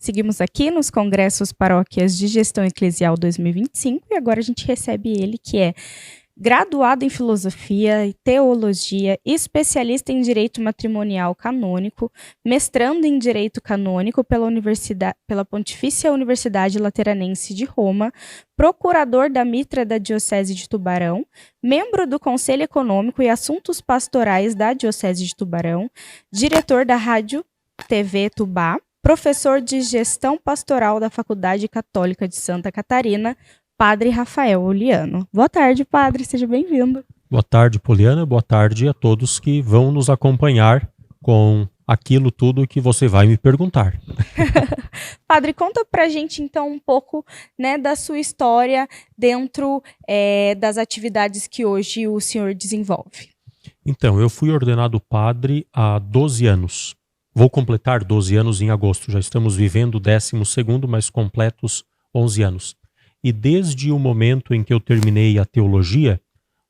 Seguimos aqui nos Congressos Paróquias de Gestão Eclesial 2025 e agora a gente recebe ele, que é graduado em Filosofia e Teologia, especialista em Direito Matrimonial Canônico, mestrando em Direito Canônico pela Pontifícia Universidade Lateranense de Roma, procurador da Mitra da Diocese de Tubarão, membro do Conselho Econômico e Assuntos Pastorais da Diocese de Tubarão, diretor da Rádio TV Tubá, professor de Gestão Pastoral da Faculdade Católica de Santa Catarina, Padre Rafael Oliano. Boa tarde, padre, seja bem-vindo. Boa tarde, Poliana, boa tarde a todos que vão nos acompanhar com aquilo tudo que você vai me perguntar. Padre, conta pra gente então um pouco, né, da sua história dentro das atividades que hoje o senhor desenvolve. Então, eu fui ordenado padre há 12 anos. Vou completar 12 anos em agosto, já estamos vivendo o 12º, mas completos 11 anos. E desde o momento em que eu terminei a teologia,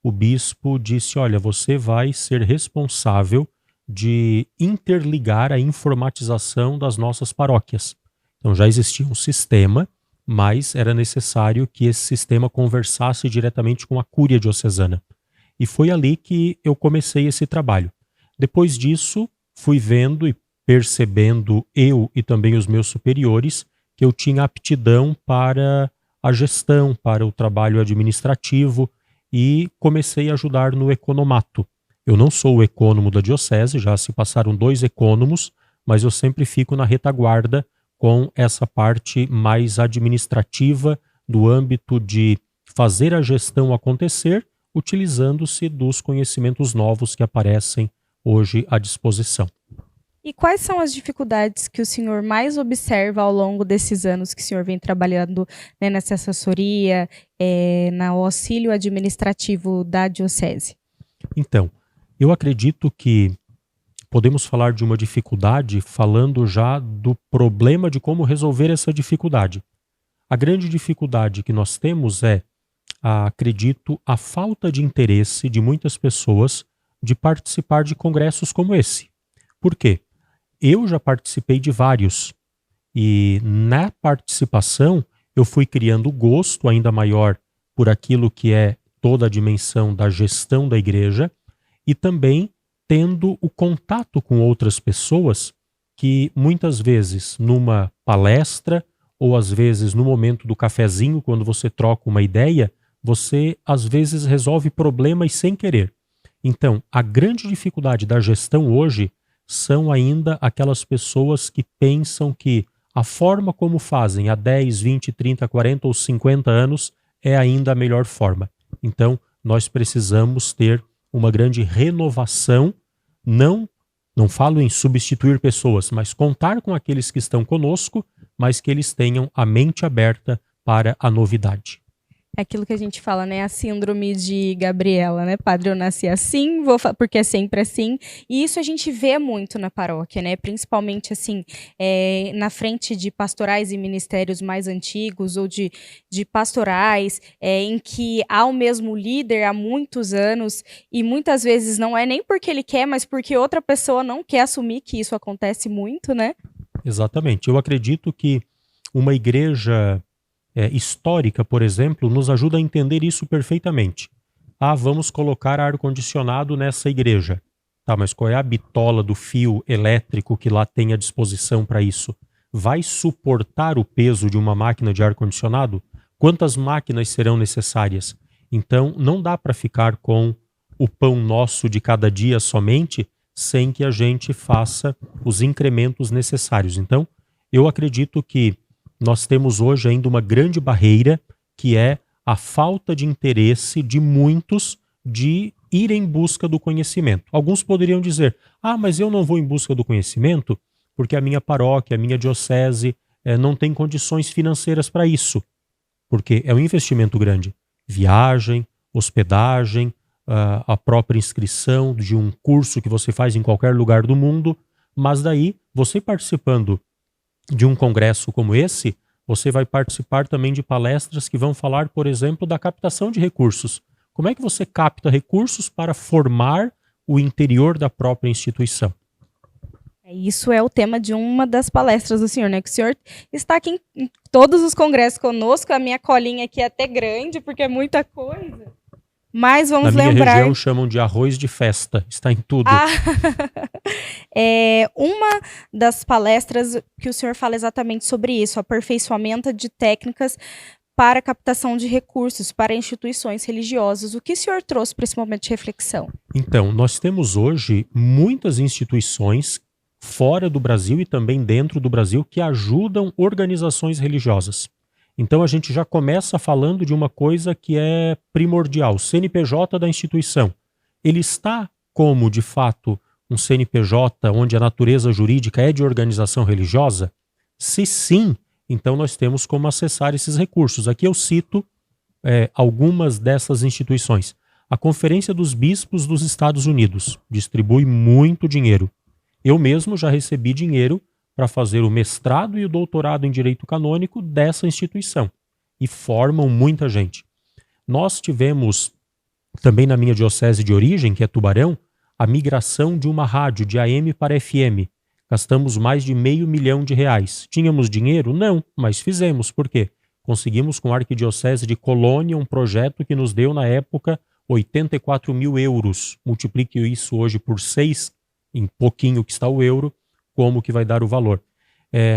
o bispo disse, olha, você vai ser responsável de interligar a informatização das nossas paróquias. Então já existia um sistema, mas era necessário que esse sistema conversasse diretamente com a Cúria Diocesana. E foi ali que eu comecei esse trabalho. Depois disso, fui vendo e percebendo, eu e também os meus superiores, que eu tinha aptidão para a gestão, para o trabalho administrativo e comecei a ajudar no economato. Eu não sou o ecônomo da diocese, já se passaram 2 ecônomos, mas eu sempre fico na retaguarda com essa parte mais administrativa do âmbito de fazer a gestão acontecer, utilizando-se dos conhecimentos novos que aparecem hoje à disposição. E quais são as dificuldades que o senhor mais observa ao longo desses anos que o senhor vem trabalhando, né, nessa assessoria, no auxílio administrativo da diocese? Então, eu acredito que podemos falar de uma dificuldade falando já do problema de como resolver essa dificuldade. A grande dificuldade que nós temos acredito, a falta de interesse de muitas pessoas de participar de congressos como esse. Por quê? Eu já participei de vários e na participação eu fui criando gosto ainda maior por aquilo que é toda a dimensão da gestão da igreja e também tendo o contato com outras pessoas que muitas vezes numa palestra ou às vezes no momento do cafezinho, quando você troca uma ideia, você às vezes resolve problemas sem querer. Então, a grande dificuldade da gestão hoje são ainda aquelas pessoas que pensam que a forma como fazem há 10, 20, 30, 40 ou 50 anos é ainda a melhor forma. Então, nós precisamos ter uma grande renovação, não falo em substituir pessoas, mas contar com aqueles que estão conosco, mas que eles tenham a mente aberta para a novidade. É aquilo que a gente fala, né? A síndrome de Gabriela, né? Padre, eu nasci assim, porque é sempre assim. E isso a gente vê muito na paróquia, né? Principalmente, assim, na frente de pastorais e ministérios mais antigos ou de pastorais, em que há o mesmo líder há muitos anos e muitas vezes não é nem porque ele quer, mas porque outra pessoa não quer assumir que isso acontece muito, né? Exatamente. Eu acredito que uma igreja histórica, por exemplo, nos ajuda a entender isso perfeitamente. Vamos colocar ar-condicionado nessa igreja. Tá, mas qual é a bitola do fio elétrico que lá tem à disposição para isso? Vai suportar o peso de uma máquina de ar-condicionado? Quantas máquinas serão necessárias? Então, não dá para ficar com o pão nosso de cada dia somente, sem que a gente faça os incrementos necessários. Então, eu acredito que nós temos hoje ainda uma grande barreira, que é a falta de interesse de muitos de ir em busca do conhecimento. Alguns poderiam dizer, mas eu não vou em busca do conhecimento porque a minha paróquia, a minha diocese não tem condições financeiras para isso. Porque é um investimento grande. Viagem, hospedagem, a própria inscrição de um curso que você faz em qualquer lugar do mundo, mas daí, você participando de um congresso como esse, você vai participar também de palestras que vão falar, por exemplo, da captação de recursos. Como é que você capta recursos para formar o interior da própria instituição? Isso é o tema de uma das palestras do senhor, né? Que o senhor está aqui em todos os congressos conosco. A minha colinha aqui é até grande, porque é muita coisa. Mas vamos Na minha lembrar... região chamam de arroz de festa, está em tudo. Uma das palestras que o senhor fala exatamente sobre isso, aperfeiçoamento de técnicas para captação de recursos para instituições religiosas. O que o senhor trouxe para esse momento de reflexão? Então, nós temos hoje muitas instituições fora do Brasil e também dentro do Brasil que ajudam organizações religiosas. Então a gente já começa falando de uma coisa que é primordial, o CNPJ da instituição. Ele está como, de fato, um CNPJ onde a natureza jurídica é de organização religiosa? Se sim, então nós temos como acessar esses recursos. Aqui eu cito algumas dessas instituições. A Conferência dos Bispos dos Estados Unidos distribui muito dinheiro. Eu mesmo já recebi dinheiro para fazer o mestrado e o doutorado em Direito Canônico dessa instituição. E formam muita gente. Nós tivemos, também na minha diocese de origem, que é Tubarão, a migração de uma rádio de AM para FM. Gastamos mais de R$500 mil. Tínhamos dinheiro? Não, mas fizemos. Por quê? Conseguimos com a Arquidiocese de Colônia um projeto que nos deu, na época, 84 mil euros. Multiplique isso hoje por 6, em pouquinho que está o euro, como que vai dar o valor.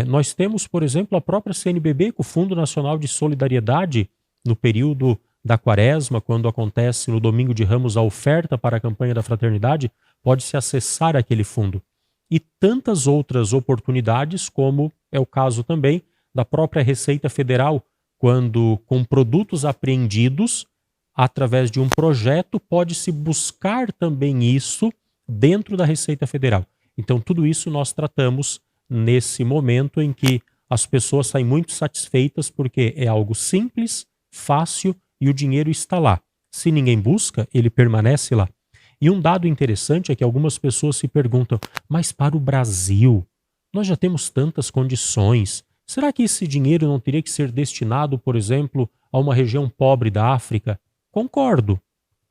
Nós temos, por exemplo, a própria CNBB, com o Fundo Nacional de Solidariedade, no período da Quaresma, quando acontece no Domingo de Ramos a oferta para a campanha da fraternidade, pode-se acessar aquele fundo. E tantas outras oportunidades, como é o caso também da própria Receita Federal, quando com produtos apreendidos, através de um projeto, pode-se buscar também isso dentro da Receita Federal. Então, tudo isso nós tratamos nesse momento em que as pessoas saem muito satisfeitas porque é algo simples, fácil e o dinheiro está lá. Se ninguém busca, ele permanece lá. E um dado interessante é que algumas pessoas se perguntam, mas para o Brasil, nós já temos tantas condições. Será que esse dinheiro não teria que ser destinado, por exemplo, a uma região pobre da África? Concordo.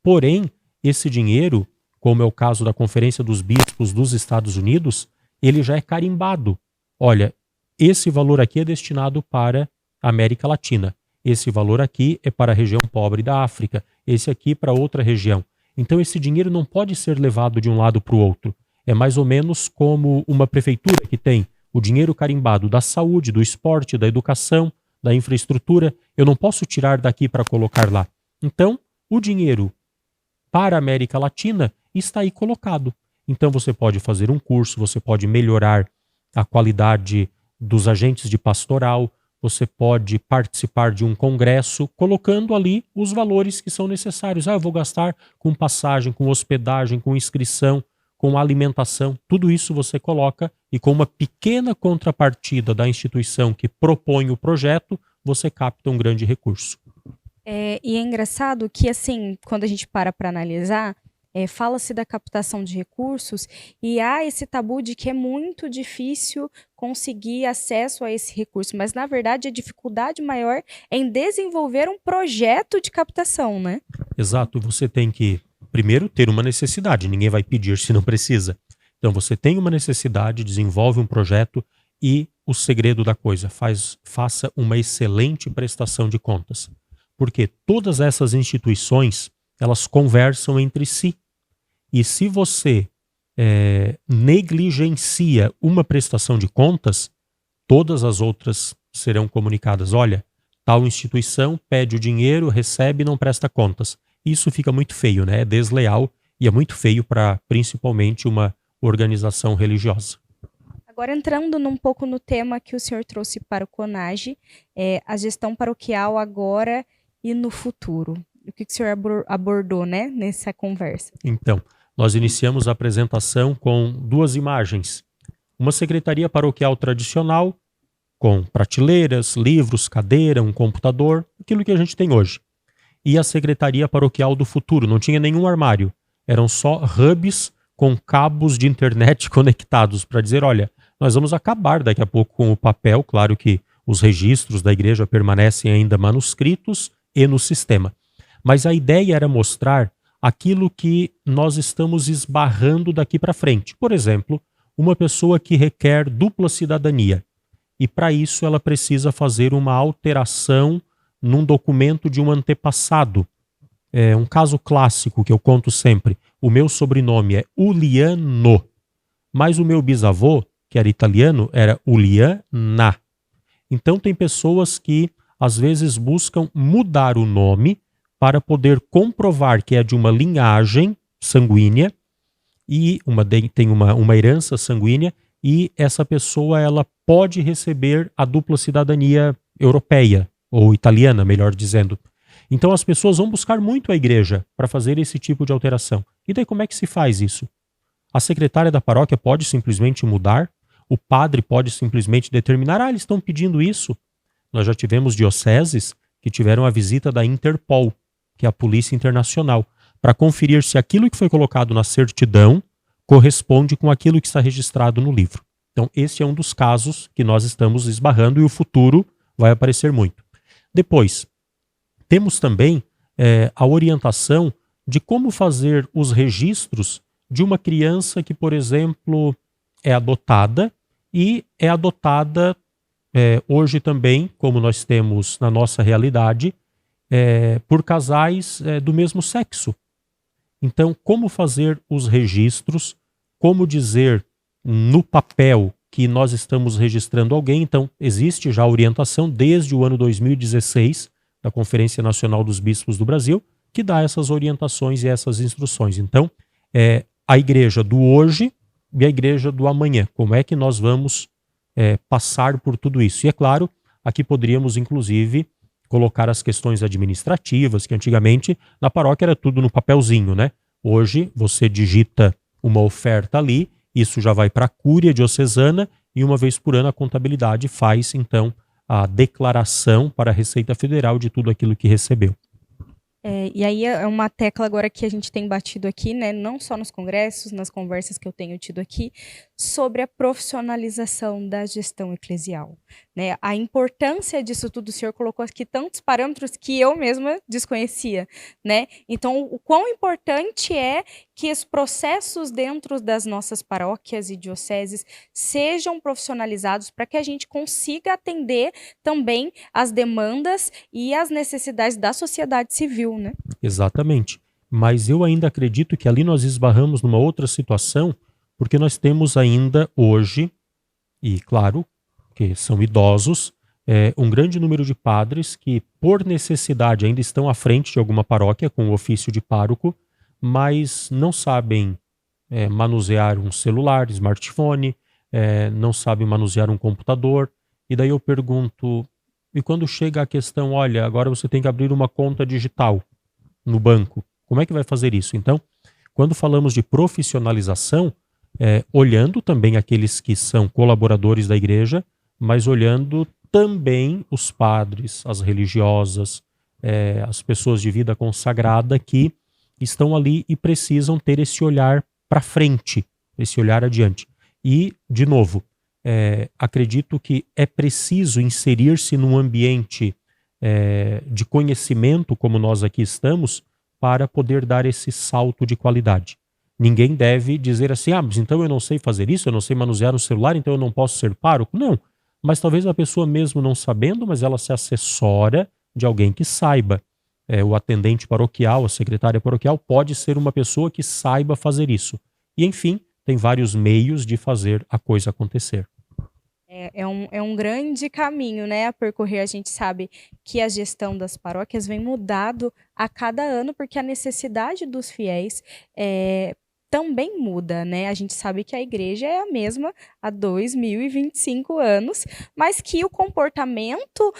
Porém, esse dinheiro, como é o caso da Conferência dos Bispos dos Estados Unidos, ele já é carimbado. Olha, esse valor aqui é destinado para a América Latina. Esse valor aqui é para a região pobre da África. Esse aqui para outra região. Então esse dinheiro não pode ser levado de um lado para o outro. É mais ou menos como uma prefeitura que tem o dinheiro carimbado da saúde, do esporte, da educação, da infraestrutura. Eu não posso tirar daqui para colocar lá. Então, o dinheiro para a América Latina está aí colocado. Então você pode fazer um curso, você pode melhorar a qualidade dos agentes de pastoral, você pode participar de um congresso colocando ali os valores que são necessários. Eu vou gastar com passagem, com hospedagem, com inscrição, com alimentação. Tudo isso você coloca e com uma pequena contrapartida da instituição que propõe o projeto, você capta um grande recurso. E é engraçado que, assim, quando a gente para analisar, fala-se da captação de recursos e há esse tabu de que é muito difícil conseguir acesso a esse recurso, mas na verdade a dificuldade maior é em desenvolver um projeto de captação, né? Exato, você tem que primeiro ter uma necessidade, ninguém vai pedir se não precisa. Então você tem uma necessidade, desenvolve um projeto e o segredo da coisa, faça uma excelente prestação de contas. Porque todas essas instituições, elas conversam entre si. E se você negligencia uma prestação de contas, todas as outras serão comunicadas. Olha, tal instituição pede o dinheiro, recebe e não presta contas. Isso fica muito feio, né? É desleal e é muito feio para principalmente uma organização religiosa. Agora entrando um pouco no tema que o senhor trouxe para o CONAGE, a gestão paroquial agora e no futuro. O que o senhor abordou, né, nessa conversa? Então, nós iniciamos a apresentação com duas imagens. Uma secretaria paroquial tradicional, com prateleiras, livros, cadeira, um computador, aquilo que a gente tem hoje. E a secretaria paroquial do futuro, não tinha nenhum armário. Eram só hubs com cabos de internet conectados para dizer, olha, nós vamos acabar daqui a pouco com o papel, claro que os registros da igreja permanecem ainda manuscritos e no sistema. Mas a ideia era mostrar aquilo que nós estamos esbarrando daqui para frente. Por exemplo, uma pessoa que requer dupla cidadania. E para isso ela precisa fazer uma alteração num documento de um antepassado. É um caso clássico que eu conto sempre. O meu sobrenome é Uliano, mas o meu bisavô, que era italiano, era Uliana. Então tem pessoas que às vezes buscam mudar o nome para poder comprovar que é de uma linhagem sanguínea e tem uma herança sanguínea, e essa pessoa ela pode receber a dupla cidadania europeia, ou italiana, melhor dizendo. Então as pessoas vão buscar muito a igreja para fazer esse tipo de alteração. E daí como é que se faz isso? A secretária da paróquia pode simplesmente mudar? O padre pode simplesmente determinar, eles estão pedindo isso? Nós já tivemos dioceses que tiveram a visita da Interpol, que é a Polícia Internacional, para conferir se aquilo que foi colocado na certidão corresponde com aquilo que está registrado no livro. Então, esse é um dos casos que nós estamos esbarrando e o futuro vai aparecer muito. Depois, temos também a orientação de como fazer os registros de uma criança que, por exemplo, é adotada e é adotada hoje também, como nós temos na nossa realidade, por casais do mesmo sexo. Então, como fazer os registros, como dizer no papel que nós estamos registrando alguém. Então, existe já orientação desde o ano 2016 da Conferência Nacional dos Bispos do Brasil, que dá essas orientações e essas instruções. Então, a igreja do hoje e a igreja do amanhã. Como é que nós vamos passar por tudo isso? E é claro, aqui poderíamos inclusive colocar as questões administrativas, que antigamente na paróquia era tudo no papelzinho, né? Hoje você digita uma oferta ali, isso já vai para a cúria diocesana e uma vez por ano a contabilidade faz então a declaração para a Receita Federal de tudo aquilo que recebeu. E aí é uma tecla agora que a gente tem batido aqui, né, não só nos congressos, nas conversas que eu tenho tido aqui, sobre a profissionalização da gestão eclesial, né? A importância disso tudo, o senhor colocou aqui tantos parâmetros que eu mesma desconhecia, né? Então, o quão importante é que os processos dentro das nossas paróquias e dioceses sejam profissionalizados para que a gente consiga atender também as demandas e as necessidades da sociedade civil, né? Exatamente. Mas eu ainda acredito que ali nós esbarramos numa outra situação, porque nós temos ainda hoje, e claro, que são idosos, um grande número de padres que, por necessidade, ainda estão à frente de alguma paróquia com o ofício de pároco, mas não sabem manusear um celular, smartphone, não sabem manusear um computador. E daí eu pergunto, e quando chega a questão, olha, agora você tem que abrir uma conta digital no banco, como é que vai fazer isso? Então, quando falamos de profissionalização, olhando também aqueles que são colaboradores da igreja, mas olhando também os padres, as religiosas, as pessoas de vida consagrada que estão ali e precisam ter esse olhar para frente, esse olhar adiante. E, de novo, acredito que é preciso inserir-se num ambiente de conhecimento, como nós aqui estamos, para poder dar esse salto de qualidade. Ninguém deve dizer assim, mas então eu não sei fazer isso, eu não sei manusear um celular, então eu não posso ser pároco. Não, mas talvez a pessoa mesmo não sabendo, mas ela se assessora de alguém que saiba. O atendente paroquial, a secretária paroquial pode ser uma pessoa que saiba fazer isso. E enfim, tem vários meios de fazer a coisa acontecer. É um grande caminho, né, a percorrer. A gente sabe que a gestão das paróquias vem mudado a cada ano, porque a necessidade dos fiéis também muda, né? A gente sabe que a igreja é a mesma há 2025 anos, mas que o comportamento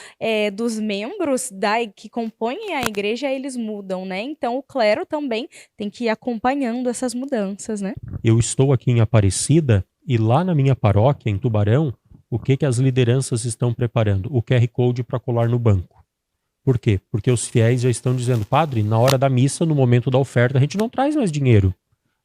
dos membros que compõem a igreja, eles mudam, né? Então o clero também tem que ir acompanhando essas mudanças, né? Eu estou aqui em Aparecida e lá na minha paróquia, em Tubarão, o que as lideranças estão preparando? O QR Code para colar no banco. Por quê? Porque os fiéis já estão dizendo, padre, na hora da missa, no momento da oferta, a gente não traz mais dinheiro.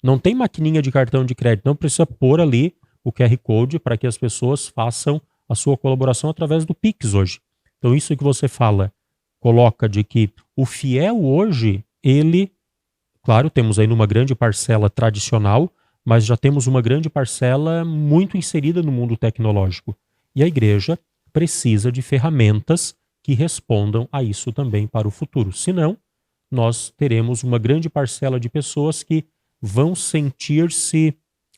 Não tem maquininha de cartão de crédito, não precisa pôr ali o QR Code para que as pessoas façam a sua colaboração através do Pix hoje. Então isso que você fala, coloca de que o fiel hoje, ele, claro, temos aí numa grande parcela tradicional, mas já temos uma grande parcela muito inserida no mundo tecnológico. E a igreja precisa de ferramentas que respondam a isso também para o futuro. Senão, nós teremos uma grande parcela de pessoas que vão sentir-se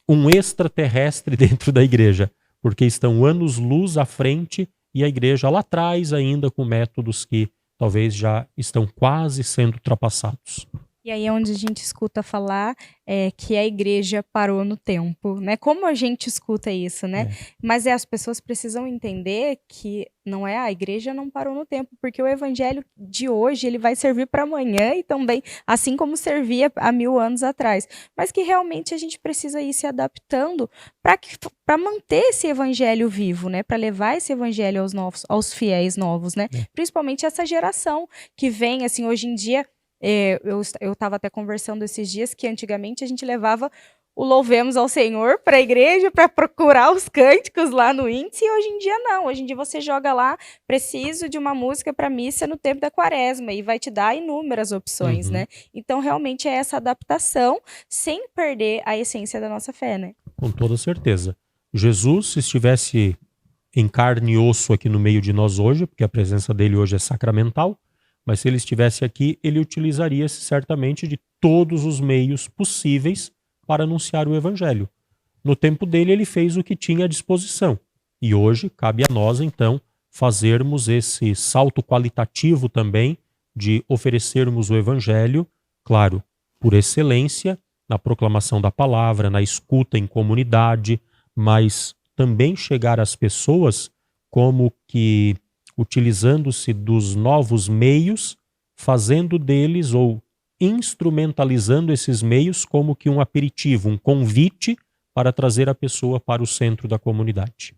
um extraterrestre dentro da igreja, porque estão anos-luz à frente e a igreja lá atrás ainda com métodos que talvez já estão quase sendo ultrapassados. E aí é onde a gente escuta falar que a igreja parou no tempo, né? Como a gente escuta isso, né? Mas as pessoas precisam entender que não é a igreja não parou no tempo, porque o evangelho de hoje ele vai servir para amanhã e também, assim como servia há 1000 anos atrás. Mas que realmente a gente precisa ir se adaptando para manter esse evangelho vivo, né? Para levar esse evangelho aos fiéis novos, né? Principalmente essa geração que vem, assim, hoje em dia. Eu estava até conversando esses dias que antigamente a gente levava o Louvemos ao Senhor para a igreja para procurar os cânticos lá no índice e hoje em dia não. Hoje em dia você joga lá, preciso de uma música para missa no tempo da quaresma e vai te dar inúmeras opções, né? Então realmente é essa adaptação sem perder a essência da nossa fé, né? Com toda certeza. Jesus, se estivesse em carne e osso aqui no meio de nós hoje, porque a presença dele hoje é sacramental, mas se ele estivesse aqui, ele utilizaria-se certamente de todos os meios possíveis para anunciar o evangelho. No tempo dele, ele fez o que tinha à disposição. E hoje, cabe a nós, então, fazermos esse salto qualitativo também de oferecermos o evangelho, claro, por excelência, na proclamação da palavra, na escuta em comunidade, mas também chegar às pessoas como que utilizando-se dos novos meios, fazendo deles ou instrumentalizando esses meios como que um aperitivo, um convite para trazer a pessoa para o centro da comunidade.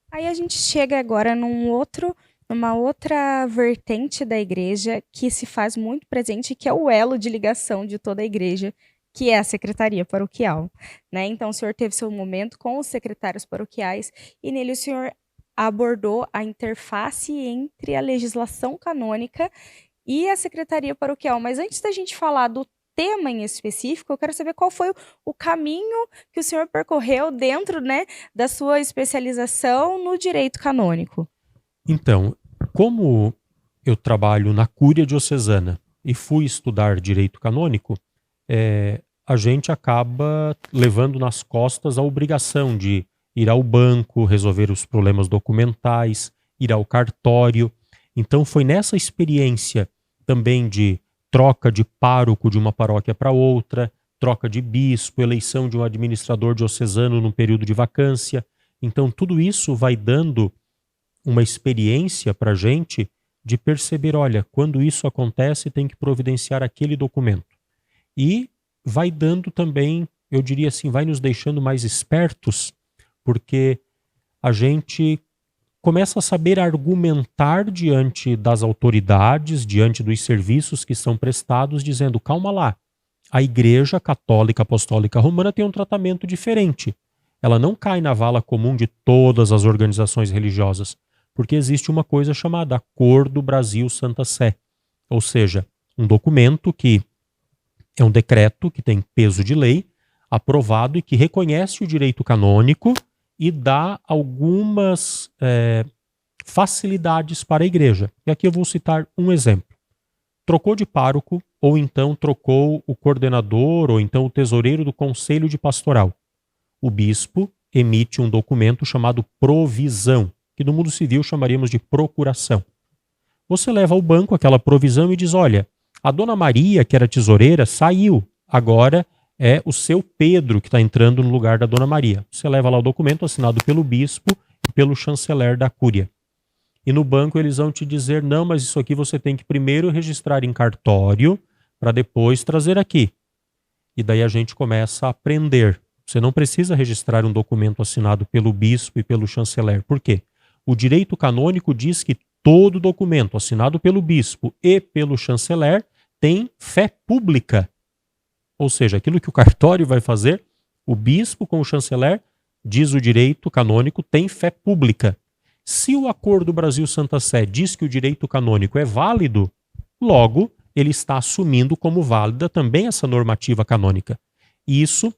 Aí a gente chega agora numa outra vertente da igreja que se faz muito presente, que é o elo de ligação de toda a igreja, que é a secretaria paroquial, né? Então o senhor teve seu momento com os secretários paroquiais e nele o senhor abordou a interface entre a legislação canônica e a secretaria paroquial. Mas antes da gente falar do tema em específico, eu quero saber qual foi o caminho que o senhor percorreu dentro, né, da sua especialização no direito canônico. Então, como eu trabalho na Cúria Diocesana e fui estudar direito canônico, a gente acaba levando nas costas a obrigação de ir ao banco, resolver os problemas documentais, ir ao cartório. Então foi nessa experiência também de troca de pároco de uma paróquia para outra, troca de bispo, eleição de um administrador diocesano num período de vacância. Então tudo isso vai dando uma experiência para a gente de perceber, olha, quando isso acontece tem que providenciar aquele documento. E vai dando também, eu diria assim, vai nos deixando mais espertos, porque a gente começa a saber argumentar diante das autoridades, diante dos serviços que são prestados, dizendo, calma lá, a Igreja Católica Apostólica Romana tem um tratamento diferente. Ela não cai na vala comum de todas as organizações religiosas, porque existe uma coisa chamada Acordo Brasil-Santa Sé, ou seja, um documento que é um decreto que tem peso de lei, aprovado e que reconhece o direito canônico e dá algumas facilidades para a igreja. E aqui eu vou citar um exemplo. Trocou de pároco, ou então trocou o coordenador, ou então o tesoureiro do conselho de pastoral. O bispo emite um documento chamado provisão, que no mundo civil chamaríamos de procuração. Você leva ao banco aquela provisão e diz, olha, a dona Maria, que era tesoureira, saiu, agora é o seu Pedro que está entrando no lugar da dona Maria. Você leva lá o documento assinado pelo bispo e pelo chanceler da Cúria. E no banco eles vão te dizer, não, mas isso aqui você tem que primeiro registrar em cartório para depois trazer aqui. E daí a gente começa a aprender. Você não precisa registrar um documento assinado pelo bispo e pelo chanceler. Por quê? O direito canônico diz que todo documento assinado pelo bispo e pelo chanceler tem fé pública. Ou seja, aquilo que o cartório vai fazer, o bispo com o chanceler, diz o direito canônico, tem fé pública. Se o Acordo Brasil-Santa Sé diz que o direito canônico é válido, logo ele está assumindo como válida também essa normativa canônica. E isso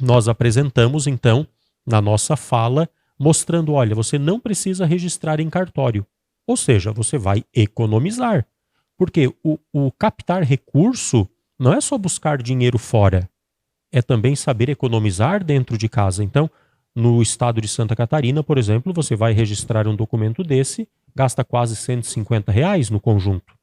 nós apresentamos, então, na nossa fala, mostrando, olha, você não precisa registrar em cartório. Ou seja, você vai economizar. Porque o captar recurso não é só buscar dinheiro fora, é também saber economizar dentro de casa. Então, no estado de Santa Catarina, por exemplo, você vai registrar um documento desse, gasta quase R$ 150 no conjunto.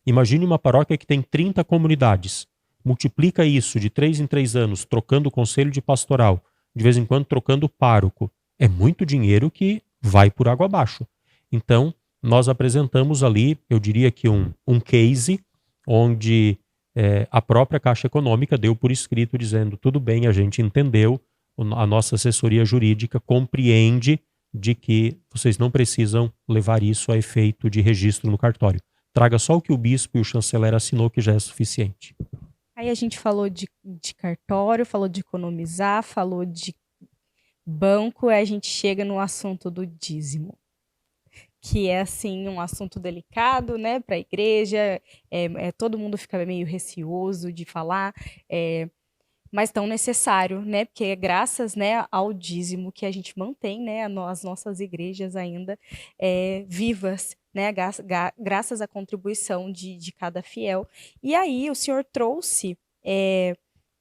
Imagine uma paróquia que tem 30 comunidades. Multiplica isso de 3 em 3 anos, trocando o conselho de pastoral, de vez em quando trocando o pároco. É muito dinheiro que vai por água abaixo. Então, nós apresentamos ali, eu diria que um case, onde a própria Caixa Econômica deu por escrito dizendo, tudo bem, a gente entendeu, a nossa assessoria jurídica compreende de que vocês não precisam levar isso a efeito de registro no cartório. Traga só o que o bispo e o chanceler assinou, que já é suficiente. Aí a gente falou de cartório, falou de economizar, falou de banco, aí a gente chega no assunto do dízimo, que é assim um assunto delicado, né, para a igreja, todo mundo fica meio receoso de falar, mas tão necessário, né, porque é graças, né, ao dízimo que a gente mantém, né, as nossas igrejas ainda vivas, né, graças à contribuição de cada fiel. E aí o senhor trouxe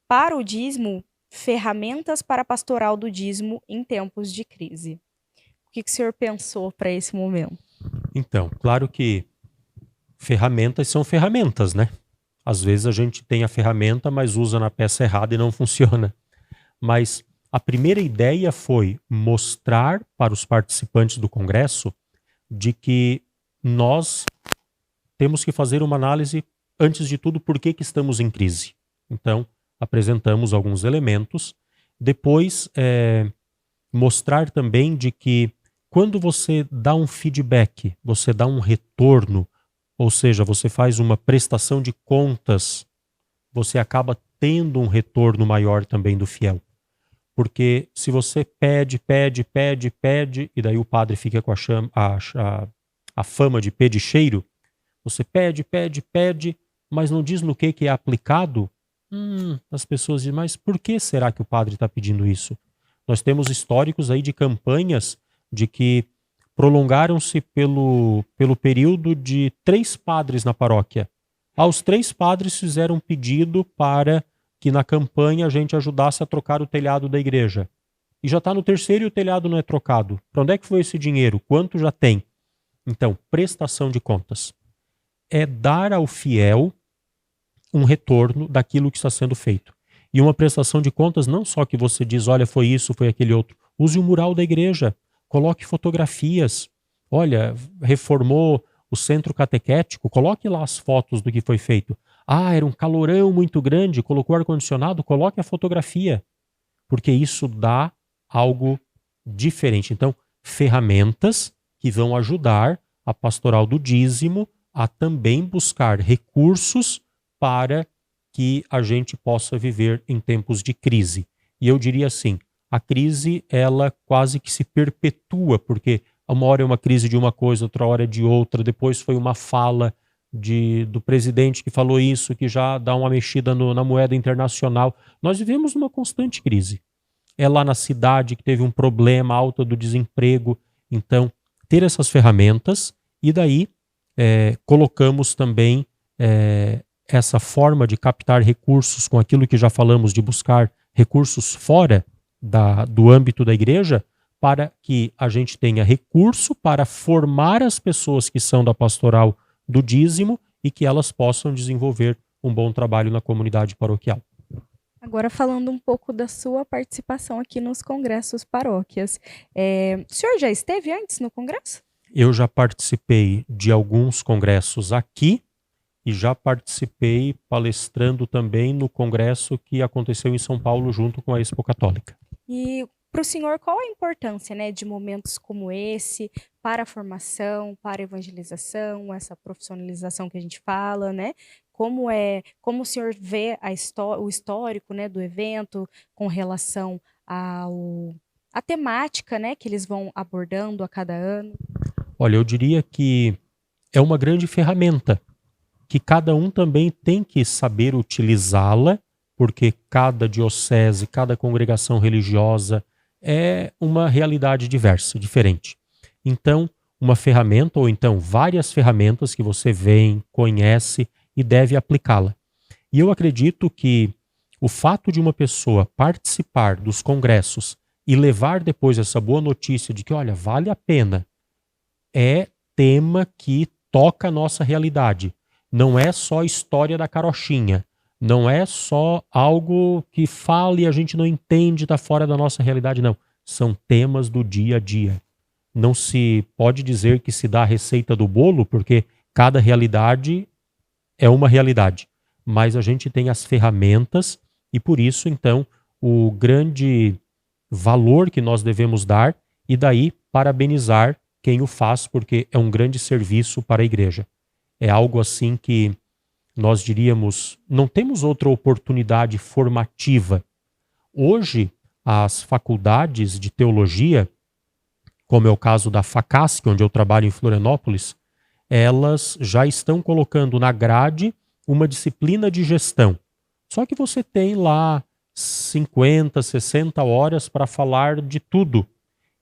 para o dízimo ferramentas para a pastoral do dízimo em tempos de crise. O que o senhor pensou para esse momento? Então, claro que ferramentas são ferramentas, né? Às vezes a gente tem a ferramenta, mas usa na peça errada e não funciona. Mas a primeira ideia foi mostrar para os participantes do congresso de que nós temos que fazer uma análise, antes de tudo, por que estamos em crise. Então, apresentamos alguns elementos. Depois, mostrar também de que quando você dá um feedback, você dá um retorno, ou seja, você faz uma prestação de contas, você acaba tendo um retorno maior também do fiel. Porque se você pede, e daí o padre fica com a fama de pedicheiro, você pede, mas não diz no que é aplicado, as pessoas dizem, mas por que será que o padre está pedindo isso? Nós temos históricos aí de campanhas de que prolongaram-se pelo período de 3 padres na paróquia. Os 3 padres fizeram um pedido para que na campanha a gente ajudasse a trocar o telhado da igreja. E já está no 3º e o telhado não é trocado. Para onde é que foi esse dinheiro? Quanto já tem? Então, prestação de contas. É dar ao fiel um retorno daquilo que está sendo feito. E uma prestação de contas não só que você diz, olha, foi isso, foi aquele outro. Use o mural da igreja. Coloque fotografias. Olha, reformou o centro catequético, coloque lá as fotos do que foi feito. Era um calorão muito grande, colocou ar-condicionado, coloque a fotografia. Porque isso dá algo diferente. Então, ferramentas que vão ajudar a pastoral do dízimo a também buscar recursos para que a gente possa viver em tempos de crise. E eu diria assim, a crise, ela quase que se perpetua, porque uma hora é uma crise de uma coisa, outra hora é de outra, depois foi uma fala do presidente que falou isso, que já dá uma mexida na moeda internacional. Nós vivemos uma constante crise. É lá na cidade que teve um problema, alta do desemprego. Então, ter essas ferramentas e daí colocamos também essa forma de captar recursos com aquilo que já falamos, de buscar recursos fora do âmbito da igreja, para que a gente tenha recurso para formar as pessoas que são da pastoral do dízimo e que elas possam desenvolver um bom trabalho na comunidade paroquial. Agora falando um pouco da sua participação aqui nos congressos paróquias. O senhor já esteve antes no congresso? Eu já participei de alguns congressos aqui e já participei palestrando também no congresso que aconteceu em São Paulo junto com a Expo Católica. E para o senhor, qual a importância, né, de momentos como esse para a formação, para a evangelização, essa profissionalização que a gente fala, né? Como o senhor vê o histórico, né, do evento com relação à temática, né, que eles vão abordando a cada ano? Olha, eu diria que é uma grande ferramenta que cada um também tem que saber utilizá-la, porque cada diocese, cada congregação religiosa é uma realidade diversa, diferente. Então, uma ferramenta, ou então várias ferramentas que você vê, conhece e deve aplicá-la. E eu acredito que o fato de uma pessoa participar dos congressos e levar depois essa boa notícia de que, olha, vale a pena, é tema que toca a nossa realidade. Não é só história da carochinha. Não é só algo que fala e a gente não entende, está fora da nossa realidade, não. São temas do dia a dia. Não se pode dizer que se dá a receita do bolo, porque cada realidade é uma realidade. Mas a gente tem as ferramentas e por isso, então, o grande valor que nós devemos dar e daí parabenizar quem o faz, porque é um grande serviço para a igreja. É algo assim que nós diríamos, não temos outra oportunidade formativa. Hoje, as faculdades de teologia, como é o caso da FACASC, onde eu trabalho em Florianópolis, elas já estão colocando na grade uma disciplina de gestão. Só que você tem lá 50, 60 horas para falar de tudo.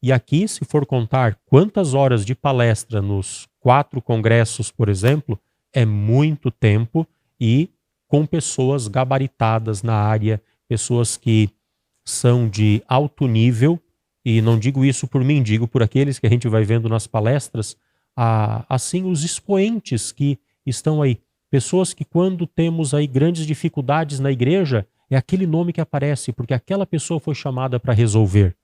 E aqui, se for contar quantas horas de palestra nos 4 congressos, por exemplo, é muito tempo e com pessoas gabaritadas na área, pessoas que são de alto nível, e não digo isso por mim, digo por aqueles que a gente vai vendo nas palestras, assim os expoentes que estão aí. Pessoas que quando temos aí grandes dificuldades na igreja, é aquele nome que aparece, porque aquela pessoa foi chamada para resolver.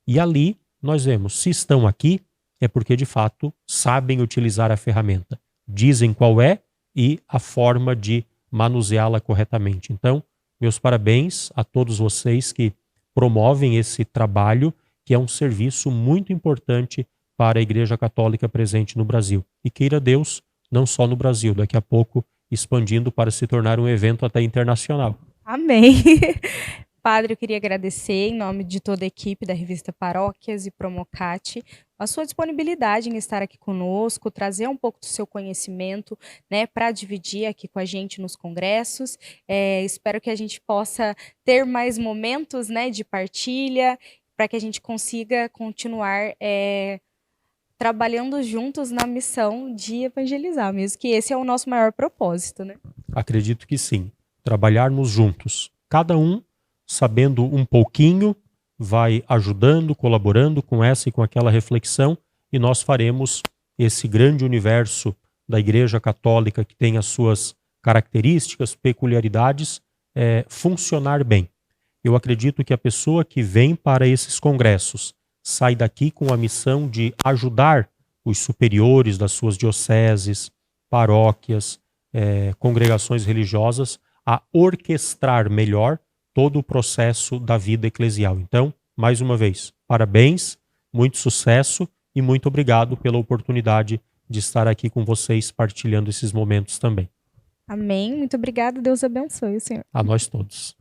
E ali nós vemos, se estão aqui, é porque de fato sabem utilizar a ferramenta. Dizem qual é e a forma de manuseá-la corretamente. Então, meus parabéns a todos vocês que promovem esse trabalho, que é um serviço muito importante para a Igreja Católica presente no Brasil. E queira Deus, não só no Brasil, daqui a pouco expandindo para se tornar um evento até internacional. Amém. Padre, eu queria agradecer, em nome de toda a equipe da revista Paróquias e Promocate, a sua disponibilidade em estar aqui conosco, trazer um pouco do seu conhecimento, né, para dividir aqui com a gente nos congressos. Espero que a gente possa ter mais momentos, né, de partilha, para que a gente consiga continuar trabalhando juntos na missão de evangelizar, mesmo que esse é o nosso maior propósito, né? Acredito que sim. Trabalharmos juntos. Cada um sabendo um pouquinho, vai ajudando, colaborando com essa e com aquela reflexão, e nós faremos esse grande universo da Igreja Católica, que tem as suas características, peculiaridades, funcionar bem. Eu acredito que a pessoa que vem para esses congressos sai daqui com a missão de ajudar os superiores das suas dioceses, paróquias, congregações religiosas a orquestrar melhor todo o processo da vida eclesial. Então, mais uma vez, parabéns, muito sucesso e muito obrigado pela oportunidade de estar aqui com vocês partilhando esses momentos também. Amém. Muito obrigada. Deus abençoe o senhor. A nós todos.